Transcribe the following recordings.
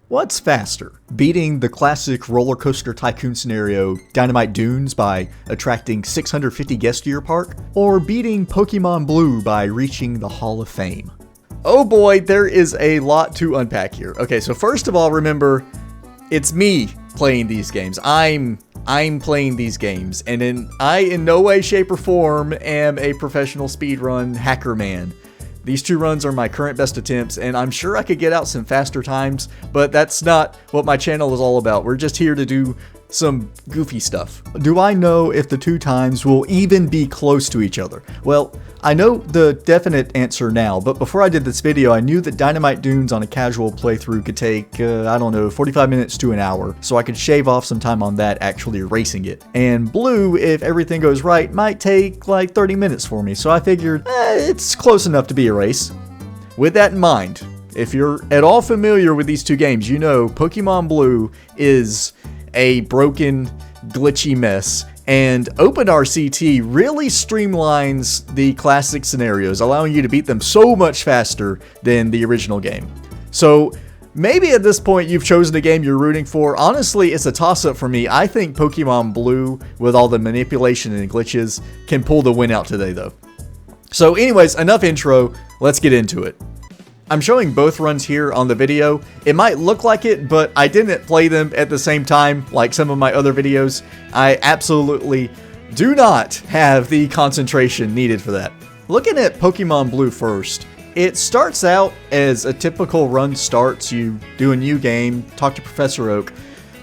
What's faster, beating the classic Rollercoaster Tycoon scenario Dynamite Dunes by attracting 650 guests to your park, or beating Pokemon Blue by reaching the Hall of Fame? Oh boy, there is a lot to unpack here. Okay, so first of all, remember, it's me playing these games. I'm playing these games, and I in no way, shape, or form am a professional speedrun hacker man. These two runs are my current best attempts, and I'm sure I could get out some faster times, but that's not what my channel is all about. We're just here to do some goofy stuff. Do I know if the two times will even be close to each other? Well, I know the definite answer now, but before I did this video, I knew that Dynamite Dunes on a casual playthrough could take, 45 minutes to an hour, so I could shave off some time on that actually racing it. And Blue, if everything goes right, might take like 30 minutes for me, so I figured, it's close enough to be a race. With that in mind, if you're at all familiar with these two games, you know Pokemon Blue is a broken, glitchy mess, and OpenRCT really streamlines the classic scenarios, allowing you to beat them so much faster than the original game. So maybe at this point you've chosen a game you're rooting for. Honestly, it's a toss-up for me. I think Pokemon Blue, with all the manipulation and glitches, can pull the win out today though. So anyways, enough intro, let's get into it. I'm showing both runs here on the video. It might look like it, but I didn't play them at the same time like some of my other videos. I absolutely do not have the concentration needed for that. Looking at Pokemon Blue first, it starts out as a typical run starts. You do a new game, talk to Professor Oak.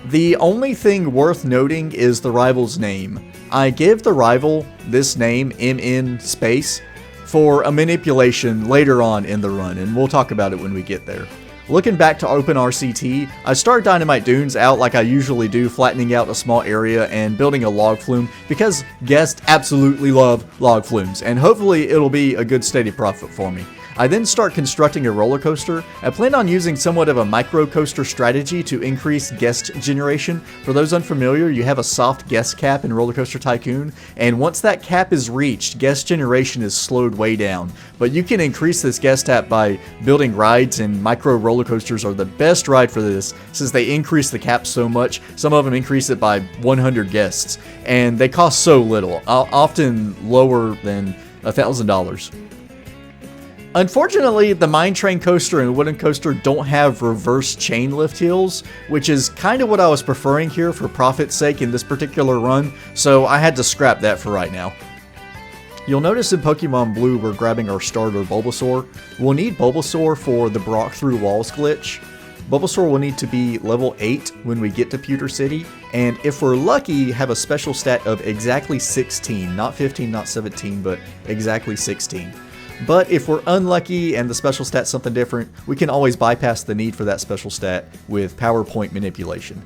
The only thing worth noting is the rival's name. I give the rival this name, MN space, for a manipulation later on in the run, and we'll talk about it when we get there. Looking back to OpenRCT, I start Dynamite Dunes out like I usually do, flattening out a small area and building a log flume, because guests absolutely love log flumes, and hopefully it'll be a good steady profit for me. I then start constructing a roller coaster. I plan on using somewhat of a micro coaster strategy to increase guest generation. For those unfamiliar, you have a soft guest cap in Rollercoaster Tycoon, and once that cap is reached, guest generation is slowed way down. But you can increase this guest cap by building rides, and micro roller coasters are the best ride for this since they increase the cap so much. Some of them increase it by 100 guests, and they cost so little, often lower than $1,000. Unfortunately, the Mine Train Coaster and Wooden Coaster don't have reverse chain lift hills, which is kind of what I was preferring here for profit's sake in this particular run, so I had to scrap that for right now. You'll notice in Pokemon Blue we're grabbing our starter Bulbasaur. We'll need Bulbasaur for the Brock Through Walls glitch. Bulbasaur will need to be level 8 when we get to Pewter City, and if we're lucky, have a special stat of exactly 16, not 15, not 17, but exactly 16. But if we're unlucky and the special stat's something different, we can always bypass the need for that special stat with PowerPoint manipulation.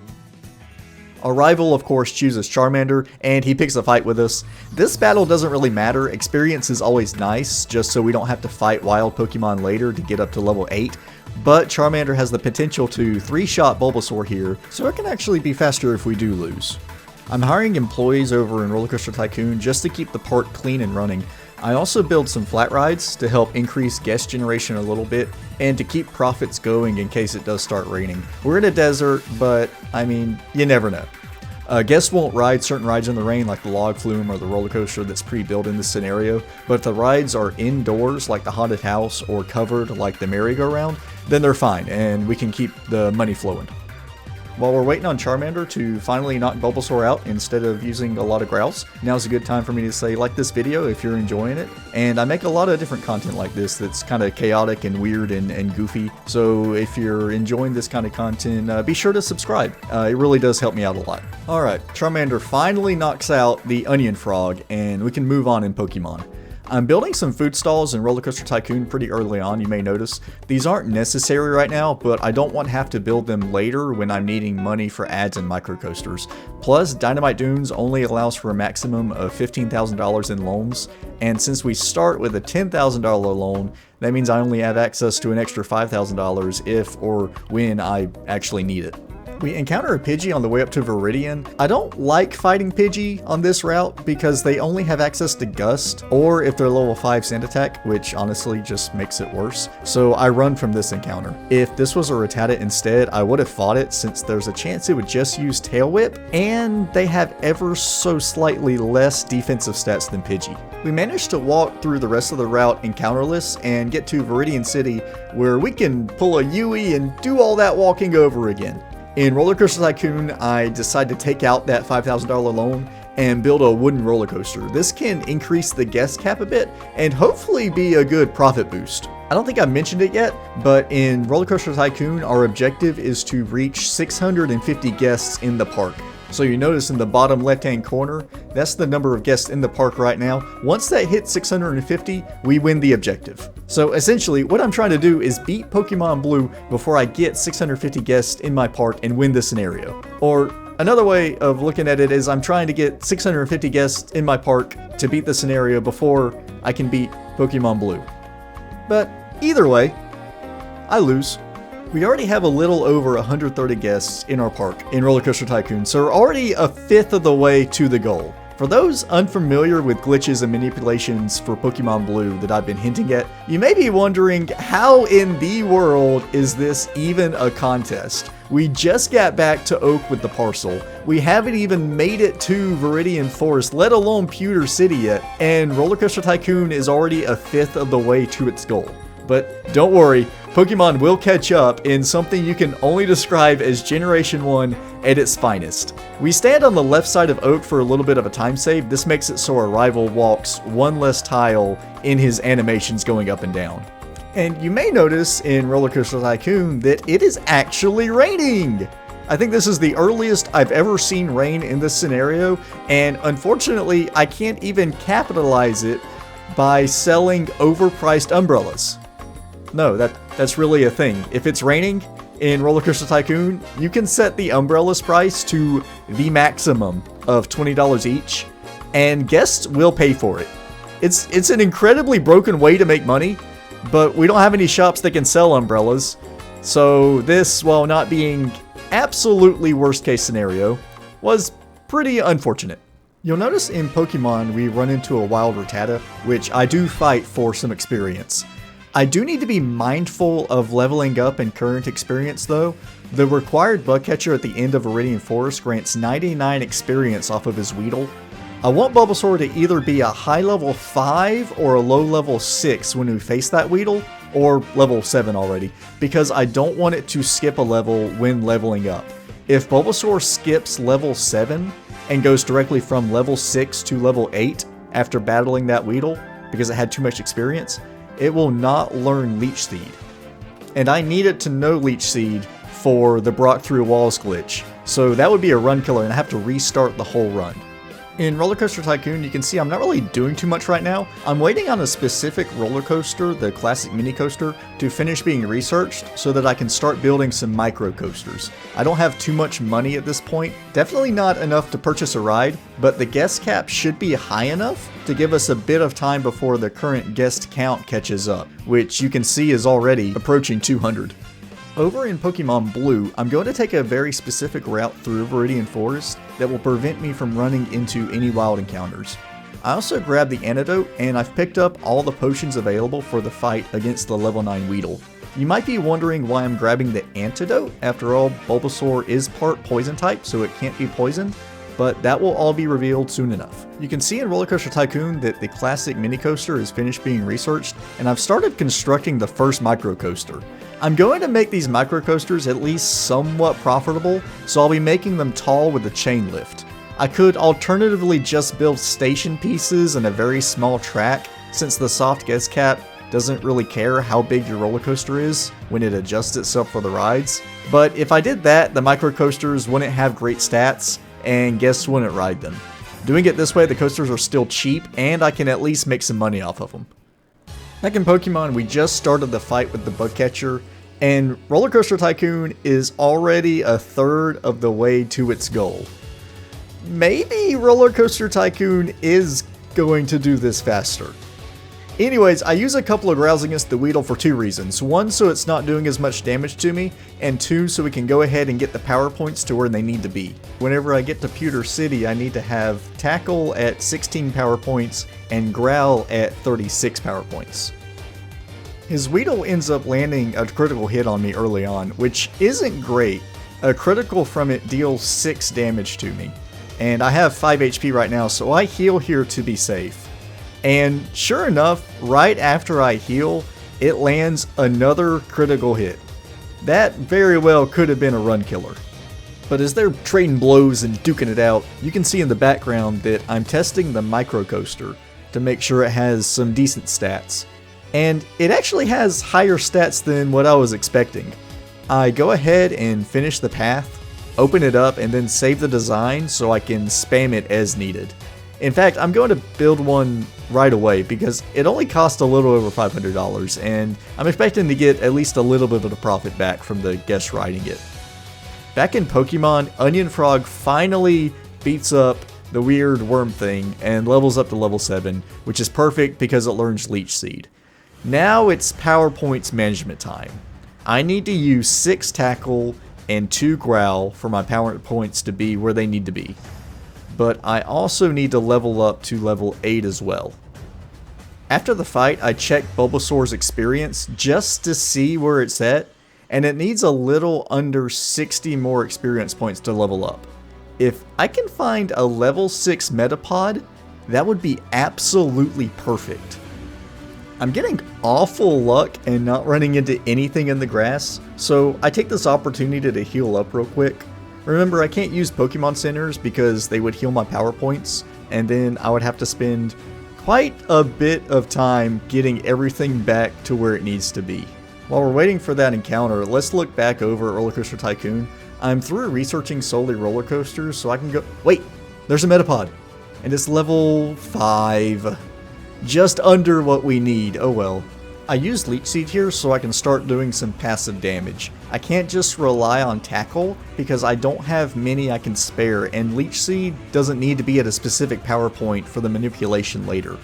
Our rival, of course, chooses Charmander, and he picks a fight with us. This battle doesn't really matter. Experience is always nice, just so we don't have to fight wild Pokemon later to get up to level 8. But Charmander has the potential to 3-shot Bulbasaur here, so it can actually be faster if we do lose. I'm hiring employees over in Rollercoaster Tycoon just to keep the park clean and running. I also build some flat rides to help increase guest generation a little bit and to keep profits going in case it does start raining. We're in a desert, but I mean, you never know. Guests won't ride certain rides in the rain like the log flume or the roller coaster that's pre-built in this scenario, but if the rides are indoors like the haunted house or covered like the merry-go-round, then they're fine and we can keep the money flowing. While we're waiting on Charmander to finally knock Bulbasaur out instead of using a lot of growls, now's a good time for me to say like this video if you're enjoying it. And I make a lot of different content like this that's kind of chaotic and weird and goofy. So if you're enjoying this kind of content, be sure to subscribe. It really does help me out a lot. Alright, Charmander finally knocks out the Onion Frog and we can move on in Pokemon. I'm building some food stalls in Rollercoaster Tycoon pretty early on, you may notice. These aren't necessary right now, but I don't want to have to build them later when I'm needing money for ads and microcoasters. Plus, Dynamite Dunes only allows for a maximum of $15,000 in loans, and since we start with a $10,000 loan, that means I only have access to an extra $5,000 if or when I actually need it. We encounter a Pidgey on the way up to Viridian. I don't like fighting Pidgey on this route because they only have access to Gust, or if they're level 5 Sand Attack, which honestly just makes it worse. So I run from this encounter. If this was a Rattata instead, I would have fought it since there's a chance it would just use Tail Whip, and they have ever so slightly less defensive stats than Pidgey. We managed to walk through the rest of the route encounterless and get to Viridian City, where we can pull a Yui and do all that walking over again. In Rollercoaster Tycoon, I decided to take out that $5,000 loan and build a wooden roller coaster. This can increase the guest cap a bit and hopefully be a good profit boost. I don't think I mentioned it yet, but in Rollercoaster Tycoon, our objective is to reach 650 guests in the park. So you notice in the bottom left-hand corner, that's the number of guests in the park right now. Once that hits 650, we win the objective. So essentially, what I'm trying to do is beat Pokemon Blue before I get 650 guests in my park and win the scenario. Or another way of looking at it is I'm trying to get 650 guests in my park to beat the scenario before I can beat Pokemon Blue. But either way, I lose. We already have a little over 130 guests in our park in Rollercoaster Tycoon, so we're already a fifth of the way to the goal. For those unfamiliar with glitches and manipulations for Pokemon Blue that I've been hinting at, you may be wondering how in the world is this even a contest? We just got back to Oak with the parcel. We haven't even made it to Viridian Forest, let alone Pewter City yet, and Rollercoaster Tycoon is already a fifth of the way to its goal. But don't worry, Pokemon will catch up in something you can only describe as Generation 1 at its finest. We stand on the left side of Oak for a little bit of a time save. This makes it so our rival walks one less tile in his animations going up and down. And you may notice in Rollercoaster Tycoon that it is actually raining! I think this is the earliest I've ever seen rain in this scenario, and unfortunately I can't even capitalize it by selling overpriced umbrellas. No, that's really a thing. If it's raining in Rollercoaster Tycoon, you can set the umbrellas price to the maximum of $20 each, and guests will pay for it. It's an incredibly broken way to make money, but we don't have any shops that can sell umbrellas, so this, while not being absolutely worst case scenario, was pretty unfortunate. You'll notice in Pokemon we run into a wild Rattata, which I do fight for some experience. I do need to be mindful of leveling up in current experience though. The required bug catcher at the end of Viridian Forest grants 99 experience off of his Weedle. I want Bulbasaur to either be a high level 5 or a low level 6 when we face that Weedle, or level 7 already, because I don't want it to skip a level when leveling up. If Bulbasaur skips level 7 and goes directly from level 6 to level 8 after battling that Weedle because it had too much experience, it will not learn Leech Seed. And I need it to know Leech Seed for the Brock Through Walls glitch, so that would be a run killer and I have to restart the whole run. In Rollercoaster Tycoon, you can see I'm not really doing too much right now. I'm waiting on a specific roller coaster, the classic mini coaster, to finish being researched so that I can start building some micro coasters. I don't have too much money at this point, definitely not enough to purchase a ride, but the guest cap should be high enough to give us a bit of time before the current guest count catches up, which you can see is already approaching 200. Over in Pokemon Blue, I'm going to take a very specific route through Viridian Forest that will prevent me from running into any wild encounters. I also grabbed the antidote, and I've picked up all the potions available for the fight against the level 9 Weedle. You might be wondering why I'm grabbing the antidote. After all, Bulbasaur is part poison type, so it can't be poisoned, but that will all be revealed soon enough. You can see in Rollercoaster Tycoon that the classic mini coaster is finished being researched, and I've started constructing the first micro coaster. I'm going to make these micro coasters at least somewhat profitable, so I'll be making them tall with a chain lift. I could alternatively just build station pieces and a very small track, since the soft guest cap doesn't really care how big your roller coaster is when it adjusts itself for the rides. But if I did that, the micro coasters wouldn't have great stats, and guests wouldn't ride them. Doing it this way, the coasters are still cheap, and I can at least make some money off of them. Back in Pokemon, we just started the fight with the bug catcher, and Rollercoaster Tycoon is already a third of the way to its goal. Maybe Rollercoaster Tycoon is going to do this faster. Anyways, I use a couple of growls against the Weedle for 2 reasons. 1, so it's not doing as much damage to me, and 2, so we can go ahead and get the power points to where they need to be. Whenever I get to Pewter City, I need to have Tackle at 16 power points and Growl at 36 power points. His Weedle ends up landing a critical hit on me early on, which isn't great. A critical from it deals 6 damage to me, and I have 5 HP right now, so I heal here to be safe. And sure enough, right after I heal, it lands another critical hit. That very well could have been a run killer. But as they're trading blows and duking it out, you can see in the background that I'm testing the microcoaster to make sure it has some decent stats. And it actually has higher stats than what I was expecting. I go ahead and finish the path, open it up, and then save the design so I can spam it as needed. In fact, I'm going to build one right away because it only cost a little over $500, and I'm expecting to get at least a little bit of the profit back from the guests riding it. Back in Pokemon, Onion Frog finally beats up the weird worm thing and levels up to level 7, which is perfect because it learns Leech Seed. Now it's Power Points management time. I need to use 6 Tackle and 2 Growl for my power points to be where they need to be. But I also need to level up to level 8 as well. After the fight, I checked Bulbasaur's experience just to see where it's at, and it needs a little under 60 more experience points to level up. If I can find a level 6 Metapod, that would be absolutely perfect. I'm getting awful luck and not running into anything in the grass, so I take this opportunity to heal up real quick. Remember, I can't use Pokemon Centers because they would heal my power points, and then I would have to spend quite a bit of time getting everything back to where it needs to be. While we're waiting for that encounter, let's look back over Rollercoaster Tycoon. I'm through researching solely roller coasters, so I can go... Wait! There's a Metapod! And it's level 5. Just under what we need. Oh well. I use Leech Seed here so I can start doing some passive damage. I can't just rely on Tackle because I don't have many I can spare, and Leech Seed doesn't need to be at a specific power point for the manipulation later.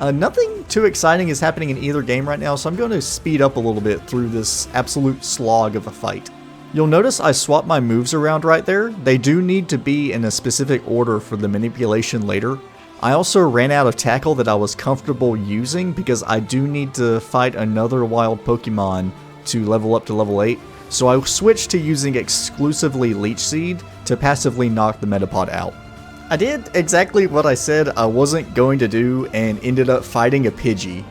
Nothing too exciting is happening in either game right now, so I'm going to speed up a little bit through this absolute slog of a fight. You'll notice I swapped my moves around right there. They do need to be in a specific order for the manipulation later. I also ran out of Tackle that I was comfortable using because I do need to fight another wild Pokemon to level up to level 8, so I switched to using exclusively Leech Seed to passively knock the Metapod out. I did exactly what I said I wasn't going to do and ended up fighting a Pidgey.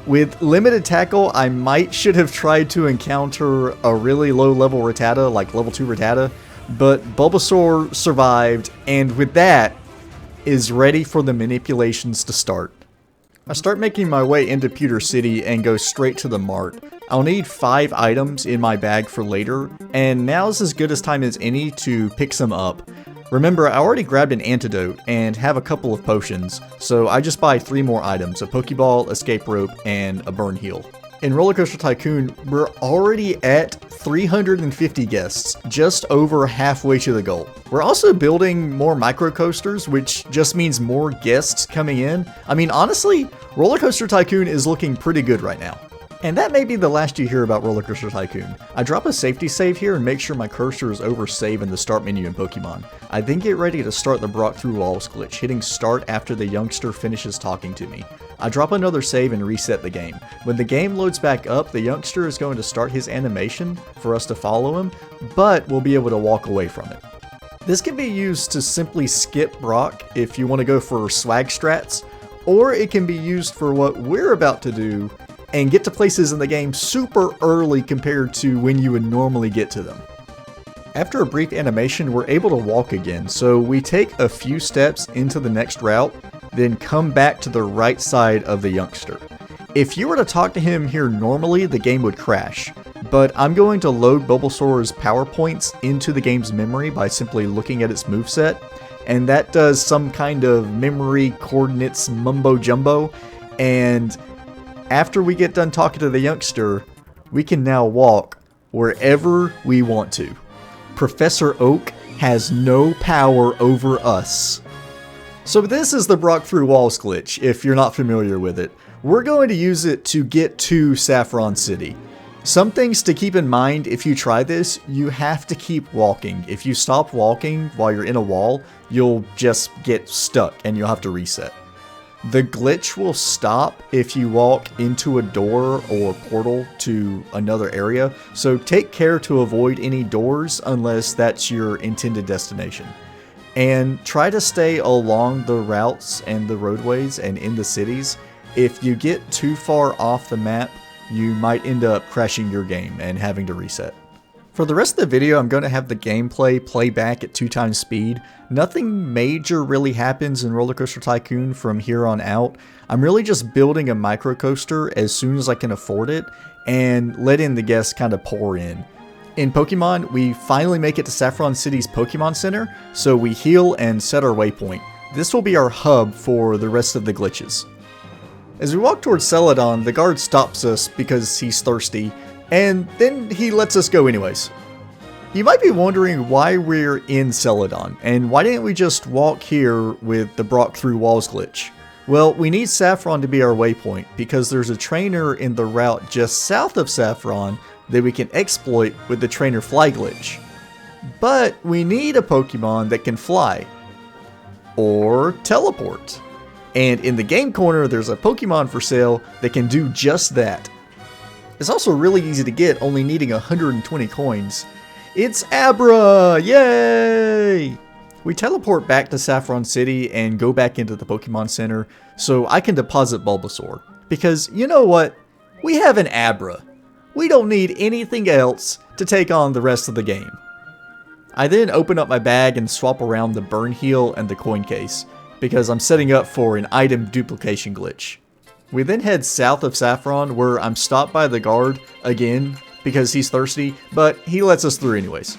With limited Tackle, I should have tried to encounter a really low level Rattata, like level 2 Rattata, but Bulbasaur survived, and with that, is ready for the manipulations to start. I start making my way into Pewter City and go straight to the mart. I'll need 5 items in my bag for later, and now's as good a time as any to pick some up. Remember, I already grabbed an antidote and have a couple of potions, so I just buy 3 more items, a Pokeball, Escape Rope, and a Burn Heal. In Rollercoaster Tycoon, we're already at 350 guests, just over halfway to the goal. We're also building more microcoasters, which just means more guests coming in. I mean, honestly, Rollercoaster Tycoon is looking pretty good right now. And that may be the last you hear about Rollercoaster Tycoon. I drop a safety save here and make sure my cursor is over save in the start menu in Pokemon. I then get ready to start the Brock Through Walls glitch, hitting start after the youngster finishes talking to me. I drop another save and reset the game. When the game loads back up, the youngster is going to start his animation for us to follow him, but we'll be able to walk away from it. This can be used to simply skip Brock if you want to go for swag strats, or it can be used for what we're about to do and get to places in the game super early compared to when you would normally get to them. After a brief animation, we're able to walk again, so we take a few steps into the next route, then come back to the right side of the youngster. If you were to talk to him here normally, the game would crash, but I'm going to load Bulbasaur's power points into the game's memory by simply looking at its moveset, and that does some kind of memory coordinates mumbo jumbo, and after we get done talking to the youngster, we can now walk wherever we want to. Professor Oak has no power over us. So this is the Brock Through Walls glitch, if you're not familiar with it. we're going to use it to get to Saffron City. Some things to keep in mind if you try this, you have to keep walking. If you stop walking while you're in a wall, you'll just get stuck and you'll have to reset. The glitch will stop if you walk into a door or portal to another area, so take care to avoid any doors unless that's your intended destination. And try to stay along the routes and the roadways and in the cities. If you get too far off the map, you might end up crashing your game and having to reset. For the rest of the video, I'm going to have the gameplay play back at 2x speed. Nothing major really happens in Rollercoaster Tycoon from here on out. I'm really just building a microcoaster as soon as I can afford it and letting the guests kind of pour in. In Pokemon, we finally make it to Saffron City's Pokemon Center, so we heal and set our waypoint. This will be our hub for the rest of the glitches. As we walk towards Celadon, the guard stops us because he's thirsty, and then he lets us go anyways. You might be wondering why we're in Celadon, and why didn't we just walk here with the Brock through walls glitch? Well, we need Saffron to be our waypoint, because there's a trainer in the route just south of Saffron that we can exploit with the trainer fly glitch. But we need a Pokemon that can fly, or teleport. And in the game corner, there's a Pokemon for sale that can do just that. It's also really easy to get, only needing 120 coins. It's Abra! Yay! We teleport back to Saffron City and go back into the Pokemon Center so I can deposit Bulbasaur. Because, you know what? We have an Abra. We don't need anything else to take on the rest of the game. I then open up my bag and swap around the burn heal and the coin case, because I'm setting up for an item duplication glitch. We then head south of Saffron, where I'm stopped by the guard again because he's thirsty, but he lets us through anyways.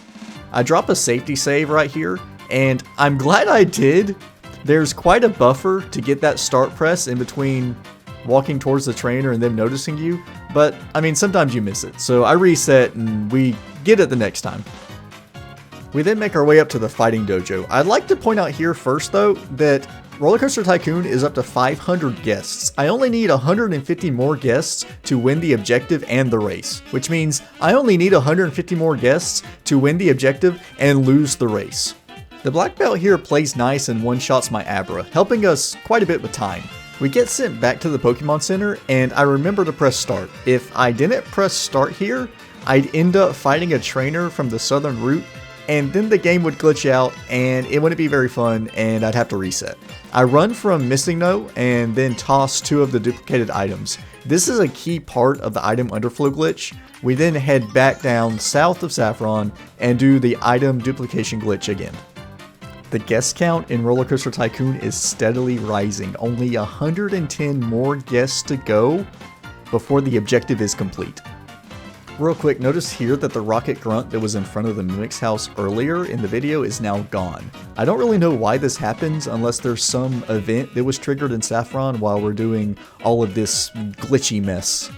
I drop a safety save right here, and I'm glad I did. There's quite a buffer to get that start press in between walking towards the trainer and them noticing you, but I mean, sometimes you miss it, so I reset and we get it the next time. We then make our way up to the fighting dojo. I'd like to point out here first though, that Rollercoaster Tycoon is up to 500 guests. I only need 150 more guests to win the objective and the race, which means I only need 150 more guests to win the objective and lose the race. The black belt here plays nice and one-shots my Abra, helping us quite a bit with time. We get sent back to the Pokemon Center, and I remember to press start. If I didn't press start here, I'd end up fighting a trainer from the southern route, and then the game would glitch out and it wouldn't be very fun and I'd have to reset. I run from Missing No and then toss 2 of the duplicated items. This is a key part of the item underflow glitch. We then head back down south of Saffron and do the item duplication glitch again. The guest count in Rollercoaster Tycoon is steadily rising. Only 110 more guests to go before the objective is complete. Real quick, notice here that the rocket grunt that was in front of the Mimic's house earlier in the video is now gone. I don't really know why this happens unless there's some event that was triggered in Saffron while we're doing all of this glitchy mess.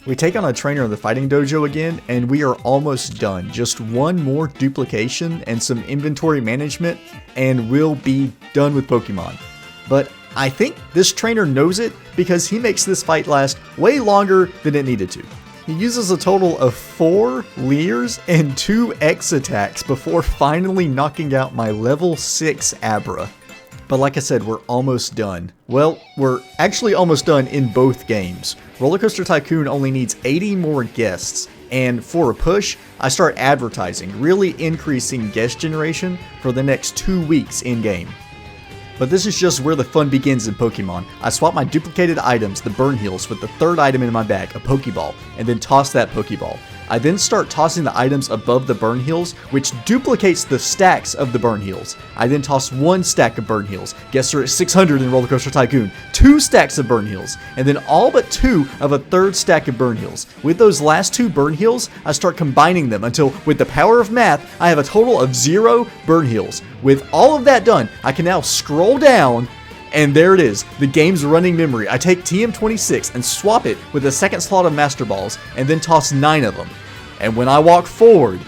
We take on a trainer in the fighting dojo again, and we are almost done. Just one more duplication and some inventory management, and we'll be done with Pokemon. But I think this trainer knows it because he makes this fight last way longer than it needed to. He uses a total of 4 Leers and 2 X attacks before finally knocking out my level 6 Abra. But like I said, we're almost done. Well, we're actually almost done in both games. Rollercoaster Tycoon only needs 80 more guests, and for a push, I start advertising, really increasing guest generation for the next 2 weeks in-game. But this is just where the fun begins in Pokemon. I swap my duplicated items, the burn heals, with the third item in my bag, a Pokeball, and then toss that Pokeball. I then start tossing the items above the burn heals, which duplicates the stacks of the burn heals. I then toss 1 stack of burn heals. Guests are at 600 in Rollercoaster Tycoon. 2 stacks of burn heals, and then all but 2 of a third stack of burn heals. With those last 2 burn heals, I start combining them until, with the power of math, I have a total of 0 burn heals. With all of that done, I can now scroll down, and there it is, the game's running memory. I take TM26 and swap it with a second slot of Master Balls, and then toss 9 of them. And when I walk forward,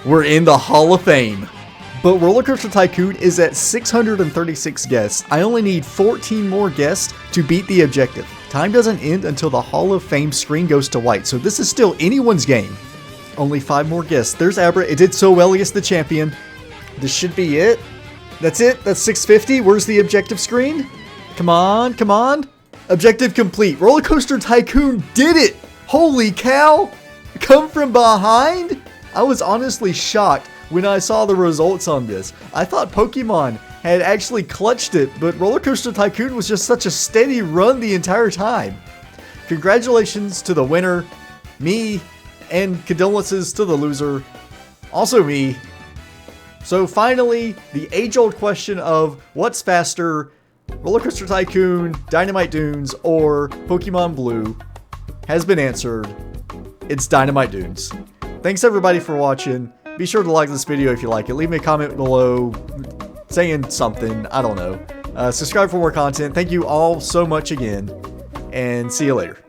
we're in the Hall of Fame. But Rollercoaster Tycoon is at 636 guests. I only need 14 more guests to beat the objective. Time doesn't end until the Hall of Fame screen goes to white, so this is still anyone's game. Only 5 more guesses. There's Abra. It did so well against the champion. This should be it. That's it. That's 650. Where's the objective screen? Come on, come on. Objective complete. Rollercoaster Tycoon did it. Holy cow. Come from behind? I was honestly shocked when I saw the results on this. I thought Pokemon had actually clutched it, but Rollercoaster Tycoon was just such a steady run the entire time. Congratulations to the winner, me, and condolences to the loser, also me. So finally, the age-old question of what's faster, Rollercoaster Tycoon, Dynamite Dunes, or Pokemon Blue has been answered. It's Dynamite Dunes. Thanks everybody for watching. Be sure to like this video if you like it. Leave me a comment below saying something. I don't know. Subscribe for more content. Thank you all so much again, and see you later.